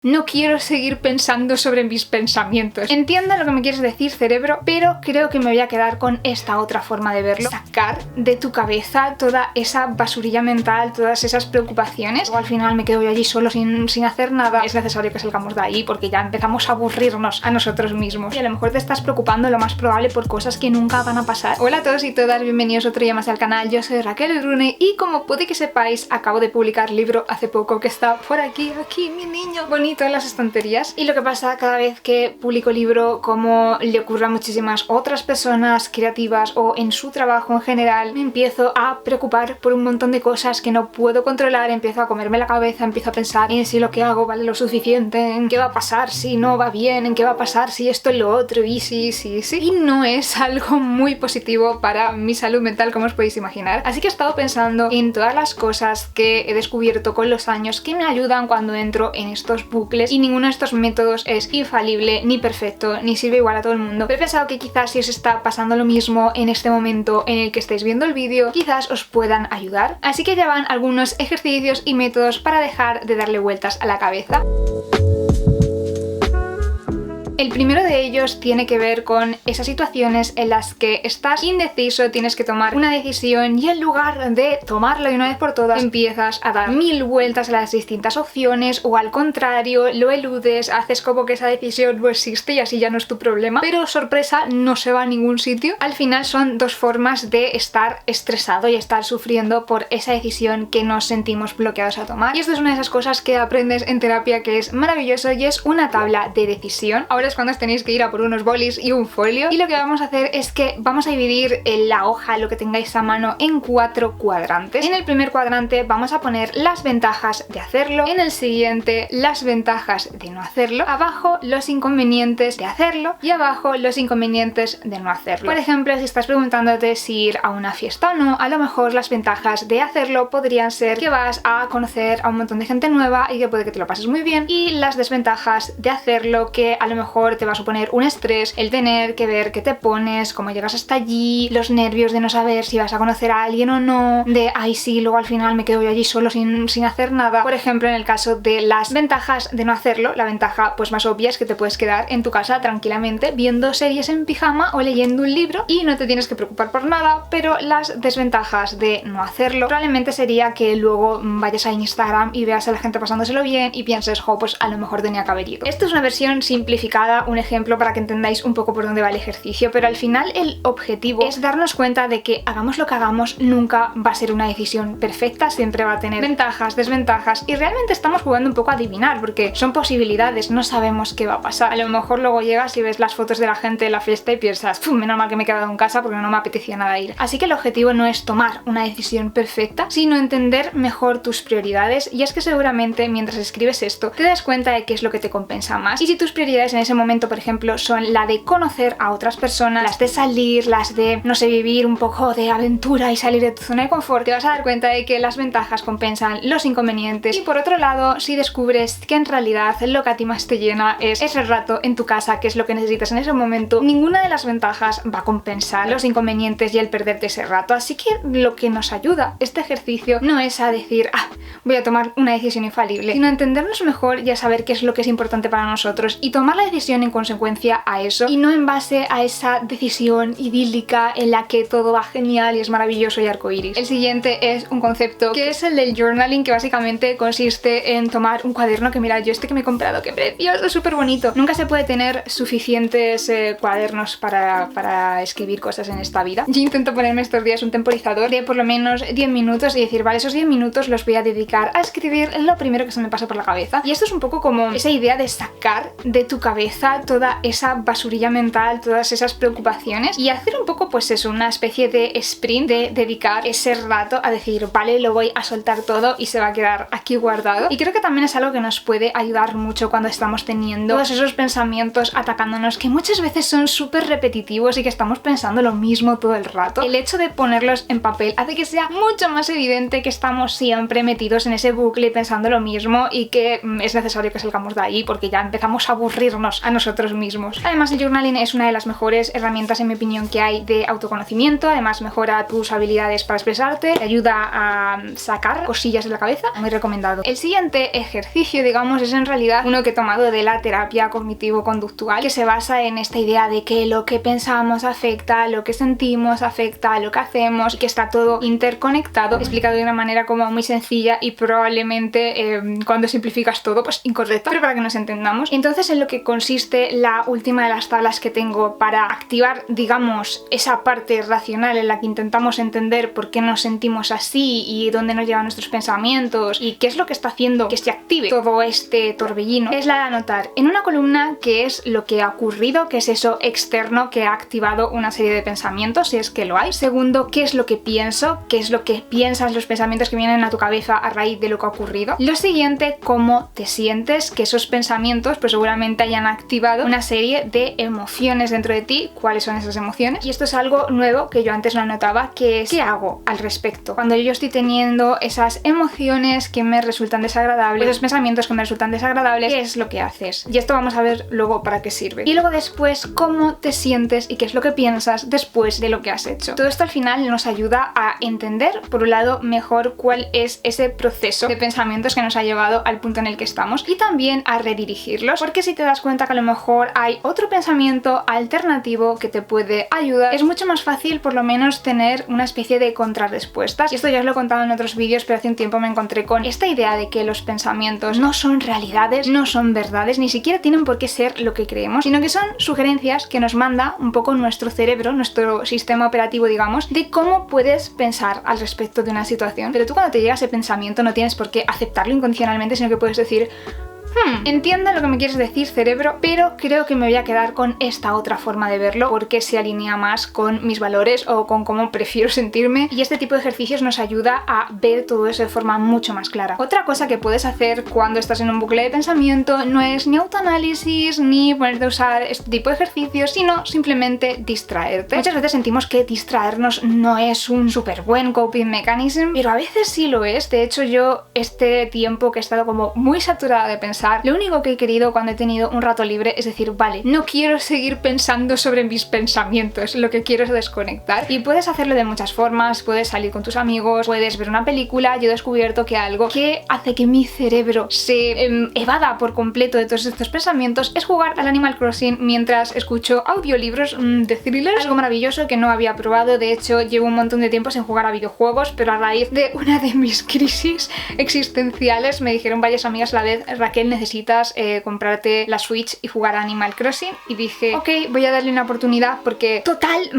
No quiero seguir pensando sobre mis pensamientos. Entiendo lo que me quieres decir, cerebro, pero creo que me voy a quedar con esta otra forma de verlo. Sacar de tu cabeza toda esa basurilla mental, todas esas preocupaciones. O al final me quedo yo allí solo sin hacer nada. Es necesario que salgamos de ahí porque ya empezamos a aburrirnos a nosotros mismos. Y a lo mejor te estás preocupando lo más probable por cosas que nunca van a pasar. Hola a todos y todas, bienvenidos otro día más al canal. Yo soy Raquel Rune y como puede que sepáis, acabo de publicar libro hace poco que está por aquí, mi niño bonito en las estanterías. Y lo que pasa cada vez que publico libro, como le ocurre a muchísimas otras personas creativas o en su trabajo en general, me empiezo a preocupar por un montón de cosas que no puedo controlar, empiezo a comerme la cabeza, empiezo a pensar en si lo que hago vale lo suficiente, en qué va a pasar si no va bien, en qué va a pasar si esto y lo otro, y sí. Y no es algo muy positivo para mi salud mental, como os podéis imaginar. Así que he estado pensando en todas las cosas que he descubierto con los años que me ayudan cuando entro en estos bucles, y ninguno de estos métodos es infalible, ni perfecto, ni sirve igual a todo el mundo. Pero he pensado que quizás si os está pasando lo mismo en este momento en el que estáis viendo el vídeo, quizás os puedan ayudar. Así que ya van algunos ejercicios y métodos para dejar de darle vueltas a la cabeza. El primero de ellos tiene que ver con esas situaciones en las que estás indeciso, tienes que tomar una decisión y en lugar de tomarla de una vez por todas empiezas a dar mil vueltas a las distintas opciones, o al contrario, lo eludes, haces como que esa decisión no existe y así ya no es tu problema, pero sorpresa, no se va a ningún sitio. Al final son dos formas de estar estresado y estar sufriendo por esa decisión que nos sentimos bloqueados a tomar. Y esto es una de esas cosas que aprendes en terapia que es maravilloso, y es una tabla de decisión. Ahora es cuando tenéis que ir a por unos bolis y un folio, y lo que vamos a hacer es que vamos a dividir la hoja, lo que tengáis a mano, en 4 cuadrantes. En el primer cuadrante vamos a poner las ventajas de hacerlo, en el siguiente las ventajas de no hacerlo, abajo los inconvenientes de hacerlo y abajo los inconvenientes de no hacerlo. Por ejemplo, si estás preguntándote si ir a una fiesta o no, a lo mejor las ventajas de hacerlo podrían ser que vas a conocer a un montón de gente nueva y que puede que te lo pases muy bien, y las desventajas de hacerlo, que a lo mejor te va a suponer un estrés, el tener que ver qué te pones, cómo llegas hasta allí, los nervios de no saber si vas a conocer a alguien o no, de ay sí, luego al final me quedo yo allí solo sin hacer nada. Por ejemplo, en el caso de las ventajas de no hacerlo, la ventaja pues más obvia es que te puedes quedar en tu casa tranquilamente viendo series en pijama o leyendo un libro y no te tienes que preocupar por nada. Pero las desventajas de no hacerlo probablemente sería que luego vayas a Instagram y veas a la gente pasándoselo bien y pienses, jo, pues a lo mejor tenía que haber ido. Esto es una versión simplificada, un ejemplo para que entendáis un poco por dónde va el ejercicio, pero al final el objetivo es darnos cuenta de que hagamos lo que hagamos, nunca va a ser una decisión perfecta, siempre va a tener ventajas, desventajas, y realmente estamos jugando un poco a adivinar porque son posibilidades, no sabemos qué va a pasar. A lo mejor luego llegas y ves las fotos de la gente de la fiesta y piensas, menos mal que me he quedado en casa porque no me apetecía nada ir. Así que el objetivo no es tomar una decisión perfecta, sino entender mejor tus prioridades, y es que seguramente mientras escribes esto te das cuenta de qué es lo que te compensa más. Y si tus prioridades en ese momento, por ejemplo, son la de conocer a otras personas, las de salir, las de, no sé, vivir un poco de aventura y salir de tu zona de confort, te vas a dar cuenta de que las ventajas compensan los inconvenientes. Y por otro lado, si descubres que en realidad lo que a ti más te llena es ese rato en tu casa, que es lo que necesitas en ese momento, ninguna de las ventajas va a compensar los inconvenientes y el perderte ese rato. Así que lo que nos ayuda este ejercicio no es a decir, voy a tomar una decisión infalible, sino a entendernos mejor y a saber qué es lo que es importante para nosotros y tomar la decisión en consecuencia a eso, y no en base a esa decisión idílica en la que todo va genial y es maravilloso y arcoíris. El siguiente es un concepto que es el del journaling, que básicamente consiste en tomar un cuaderno, que mira, yo este que me he comprado, qué precioso, es súper bonito. Nunca se puede tener suficientes cuadernos para escribir cosas en esta vida. Yo intento ponerme estos días un temporizador de por lo menos 10 minutos y decir, vale, esos 10 minutos los voy a dedicar a escribir lo primero que se me pasa por la cabeza. Y esto es un poco como esa idea de sacar de tu cabeza toda esa basurilla mental, todas esas preocupaciones, y hacer un poco pues eso, una especie de sprint, de dedicar ese rato a decir, vale, lo voy a soltar todo y se va a quedar aquí guardado. Y creo que también es algo que nos puede ayudar mucho cuando estamos teniendo todos esos pensamientos atacándonos, que muchas veces son súper repetitivos y que estamos pensando lo mismo todo el rato. El hecho de ponerlos en papel hace que sea mucho más evidente que estamos siempre metidos en ese bucle pensando lo mismo y que es necesario que salgamos de ahí porque ya empezamos a aburrirnos a nosotros mismos. Además, el journaling es una de las mejores herramientas, en mi opinión, que hay de autoconocimiento. Además, mejora tus habilidades para expresarte, te ayuda a sacar cosillas de la cabeza. Muy recomendado. El siguiente ejercicio, digamos, es en realidad uno que he tomado de la terapia cognitivo-conductual, que se basa en esta idea de que lo que pensamos afecta, lo que sentimos afecta, lo que hacemos, y que está todo interconectado, explicado de una manera como muy sencilla y probablemente cuando simplificas todo, pues incorrecta, pero para que nos entendamos. Entonces, en lo que consiste la última de las tablas que tengo para activar, digamos, esa parte racional en la que intentamos entender por qué nos sentimos así y dónde nos llevan nuestros pensamientos y qué es lo que está haciendo que se active todo este torbellino, es la de anotar en una columna qué es lo que ha ocurrido, qué es eso externo que ha activado una serie de pensamientos, si es que lo hay. Segundo, qué es lo que pienso, qué es lo que piensas, los pensamientos que vienen a tu cabeza a raíz de lo que ha ocurrido. Lo siguiente, cómo te sientes, que esos pensamientos pues seguramente hayan activado una serie de emociones dentro de ti. ¿Cuáles son esas emociones? Y esto es algo nuevo que yo antes no notaba, que es ¿qué hago al respecto? Cuando yo estoy teniendo esas emociones que me resultan desagradables, esos pensamientos que me resultan desagradables, ¿qué es lo que haces? Y esto vamos a ver luego para qué sirve. Y luego después, cómo te sientes y qué es lo que piensas después de lo que has hecho. Todo esto al final nos ayuda a entender, por un lado, mejor cuál es ese proceso de pensamientos que nos ha llevado al punto en el que estamos, y también a redirigirlos, porque si te das cuenta que a lo mejor hay otro pensamiento alternativo que te puede ayudar, es mucho más fácil por lo menos tener una especie de contrarrespuestas. Y esto ya os lo he contado en otros vídeos, pero hace un tiempo me encontré con esta idea de que los pensamientos no son realidades, no son verdades, ni siquiera tienen por qué ser lo que creemos, sino que son sugerencias que nos manda un poco nuestro cerebro, nuestro sistema operativo, digamos, de cómo puedes pensar al respecto de una situación. Pero tú, cuando te llega ese pensamiento, no tienes por qué aceptarlo incondicionalmente, sino que puedes decir: entiendo lo que me quieres decir, cerebro, pero creo que me voy a quedar con esta otra forma de verlo porque se alinea más con mis valores o con cómo prefiero sentirme. Y este tipo de ejercicios nos ayuda a ver todo eso de forma mucho más clara. Otra cosa que puedes hacer cuando estás en un bucle de pensamiento no es ni autoanálisis ni ponerte a usar este tipo de ejercicios, sino simplemente distraerte. Muchas veces sentimos que distraernos no es un súper buen coping mechanism, pero a veces sí lo es. De hecho, yo este tiempo que he estado como muy saturada de pensar, lo único que he querido cuando he tenido un rato libre es decir: vale, no quiero seguir pensando sobre mis pensamientos, lo que quiero es desconectar. Y puedes hacerlo de muchas formas, puedes salir con tus amigos, puedes ver una película. Yo he descubierto que algo que hace que mi cerebro se evada por completo de todos estos pensamientos es jugar al Animal Crossing mientras escucho audiolibros de thrillers, algo maravilloso que no había probado. De hecho, llevo un montón de tiempo sin jugar a videojuegos, pero a raíz de una de mis crisis existenciales me dijeron varias amigas a la vez: Raquel, necesitas comprarte la Switch y jugar a Animal Crossing. Y dije: ok, voy a darle una oportunidad porque total,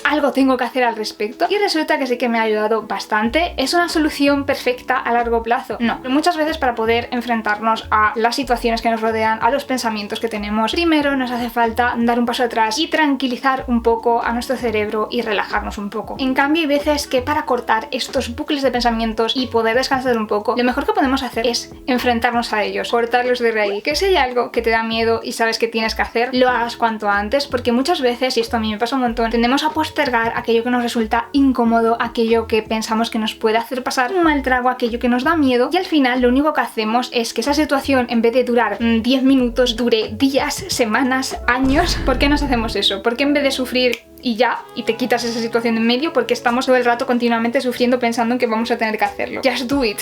algo tengo que hacer al respecto. Y resulta que sí que me ha ayudado bastante. ¿Es una solución perfecta a largo plazo? No. Pero muchas veces, para poder enfrentarnos a las situaciones que nos rodean, a los pensamientos que tenemos, primero nos hace falta dar un paso atrás y tranquilizar un poco a nuestro cerebro y relajarnos un poco. En cambio, hay veces que para cortar estos bucles de pensamientos y poder descansar un poco, lo mejor que podemos hacer es enfrentarnos a ellos, cortarlos de raíz. Que si hay algo que te da miedo y sabes que tienes que hacer, lo hagas cuanto antes, porque muchas veces, y esto a mí me pasa un montón, tendemos a postergar aquello que nos resulta incómodo, aquello que pensamos que nos puede hacer pasar un mal trago, aquello que nos da miedo, y al final lo único que hacemos es que esa situación, en vez de durar 10 minutos, dure días, semanas, años. ¿Por qué nos hacemos eso? ¿Por qué en vez de sufrir y ya, y te quitas esa situación de en medio? Porque estamos todo el rato continuamente sufriendo pensando en que vamos a tener que hacerlo. Just do it.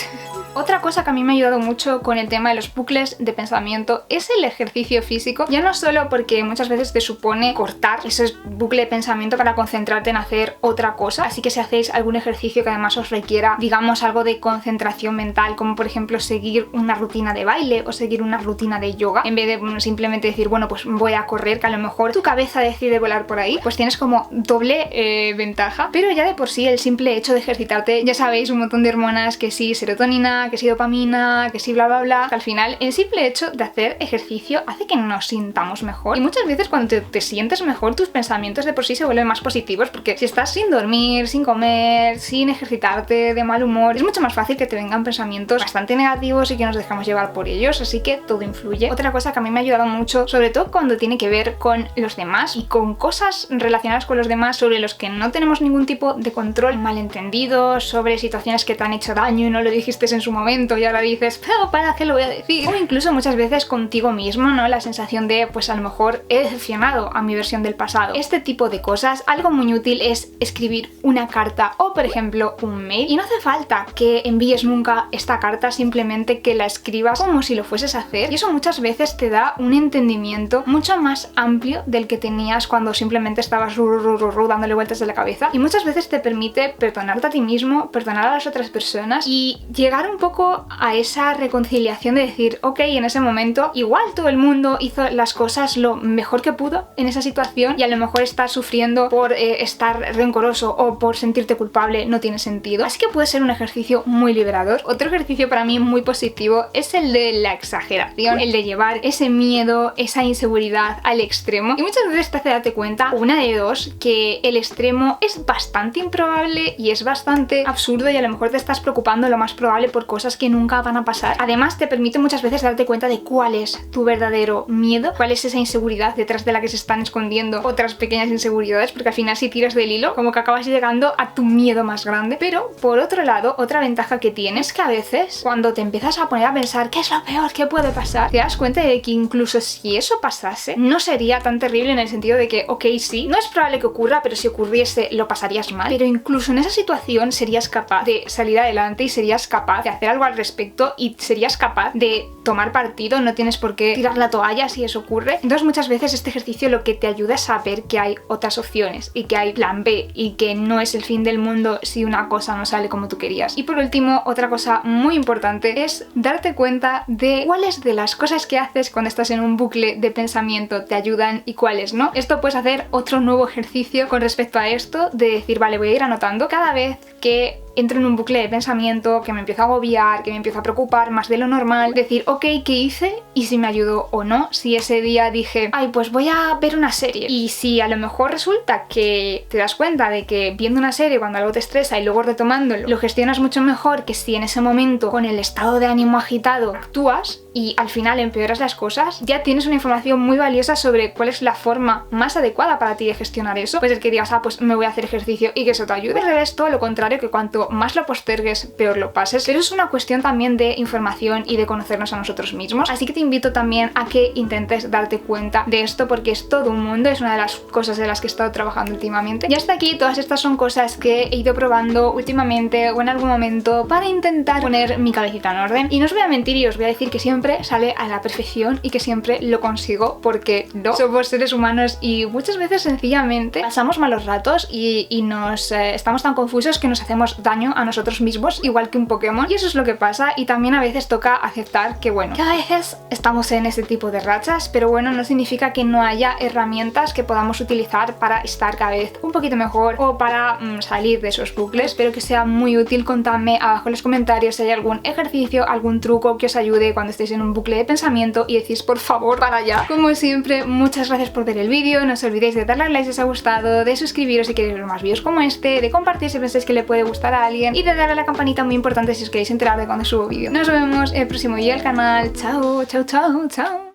Otra cosa que a mí me ha ayudado mucho con el tema de los bucles de pensamiento es el ejercicio físico. Ya no solo porque muchas veces te supone cortar ese bucle de pensamiento para concentrarte en hacer otra cosa, así que si hacéis algún ejercicio que además os requiera, digamos, algo de concentración mental, como por ejemplo seguir una rutina de baile o seguir una rutina de yoga, en vez de simplemente decir: bueno, pues voy a correr, que a lo mejor tu cabeza decide volar por ahí, pues tienes como doble ventaja. Pero ya de por sí, el simple hecho de ejercitarte, ya sabéis, un montón de hormonas, que sí serotonina, que sí dopamina, que sí bla bla bla, que al final el simple hecho de hacer ejercicio hace que nos sintamos mejor. Y muchas veces cuando te sientes mejor, tus pensamientos de por sí se vuelven más positivos, porque si estás sin dormir, sin comer, sin ejercitarte, de mal humor, es mucho más fácil que te vengan pensamientos bastante negativos y que nos dejamos llevar por ellos, así que todo influye. Otra cosa que a mí me ha ayudado mucho, sobre todo cuando tiene que ver con los demás y con cosas relacionadas con los demás sobre los que no tenemos ningún tipo de control, malentendidos, sobre situaciones que te han hecho daño y no lo dijiste en su su momento y ahora dices, pero ¿para qué lo voy a decir? O incluso muchas veces contigo mismo, ¿no? La sensación de, pues a lo mejor he decepcionado a mi versión del pasado. Este tipo de cosas, algo muy útil es escribir una carta o, por ejemplo, un mail. Y no hace falta que envíes nunca esta carta, simplemente que la escribas como si lo fueses a hacer. Y eso muchas veces te da un entendimiento mucho más amplio del que tenías cuando simplemente estabas dándole vueltas de la cabeza. Y muchas veces te permite perdonarte a ti mismo, perdonar a las otras personas y llegar un poco a esa reconciliación de decir, ok, en ese momento igual todo el mundo hizo las cosas lo mejor que pudo en esa situación y a lo mejor estás sufriendo por estar rencoroso o por sentirte culpable, no tiene sentido. Así que puede ser un ejercicio muy liberador. Otro ejercicio para mí muy positivo es el de la exageración, el de llevar ese miedo, esa inseguridad al extremo. Y muchas veces te hace darte cuenta, una de dos, que el extremo es bastante improbable y es bastante absurdo y a lo mejor te estás preocupando lo más probable por cosas que nunca van a pasar. Además te permite muchas veces darte cuenta de cuál es tu verdadero miedo, cuál es esa inseguridad detrás de la que se están escondiendo otras pequeñas inseguridades, porque al final si tiras del hilo como que acabas llegando a tu miedo más grande. Pero por otro lado, otra ventaja que tienes es que a veces cuando te empiezas a poner a pensar qué es lo peor que puede pasar, te das cuenta de que incluso si eso pasase no sería tan terrible, en el sentido de que ok, sí, no es probable que ocurra, pero si ocurriese lo pasarías mal, pero incluso en esa situación serías capaz de salir adelante y serías capaz de hacer algo al respecto y serías capaz de tomar partido, no tienes por qué tirar la toalla si eso ocurre. Entonces muchas veces este ejercicio lo que te ayuda es saber que hay otras opciones y que hay plan B y que no es el fin del mundo si una cosa no sale como tú querías. Y por último, otra cosa muy importante es darte cuenta de cuáles de las cosas que haces cuando estás en un bucle de pensamiento te ayudan y cuáles no. Esto puedes hacer otro nuevo ejercicio con respecto a esto, de decir, vale, voy a ir anotando cada vez que entro en un bucle de pensamiento, que me empiezo a agobiar, que me empiezo a preocupar más de lo normal, decir, ok, ¿qué hice? Y si me ayudó o no. Si ese día dije, ay, pues voy a ver una serie. Y si a lo mejor resulta que te das cuenta de que viendo una serie cuando algo te estresa y luego retomándolo, lo gestionas mucho mejor que si en ese momento con el estado de ánimo agitado actúas y al final empeoras las cosas, ya tienes una información muy valiosa sobre cuál es la forma más adecuada para ti de gestionar eso. Puede ser que digas, ah, pues me voy a hacer ejercicio y que eso te ayude. Al revés, todo lo contrario, que cuanto más lo postergues, peor lo pases. Pero es una cuestión también de información y de conocernos a nosotros mismos. Así que te invito también a que intentes darte cuenta de esto, porque es todo un mundo, es una de las cosas de las que he estado trabajando últimamente. Y hasta aquí, todas estas son cosas que he ido probando últimamente o en algún momento para intentar poner mi cabecita en orden. Y no os voy a mentir y os voy a decir que siempre sale a la perfección y que siempre lo consigo, porque no somos seres humanos y muchas veces sencillamente pasamos malos ratos y nos estamos tan confusos que nos hacemos daño a nosotros mismos, igual que un Pokémon, y eso es lo que pasa. Y también a veces toca aceptar que bueno, que a veces estamos en ese tipo de rachas, pero bueno, no significa que no haya herramientas que podamos utilizar para estar cada vez un poquito mejor o para salir de esos bucles. Espero que sea muy útil. Contadme abajo en los comentarios si hay algún ejercicio, algún truco que os ayude cuando estéis en un bucle de pensamiento y decís por favor para allá. Como siempre, muchas gracias por ver el vídeo, no os olvidéis de darle a like si os ha gustado, de suscribiros si queréis ver más vídeos como este, de compartir si pensáis que le puede gustar a alguien y de darle a la campanita, muy importante si os queréis enterar de cuando subo vídeo. Nos vemos el próximo día al canal. Chao, chao, chao, chao.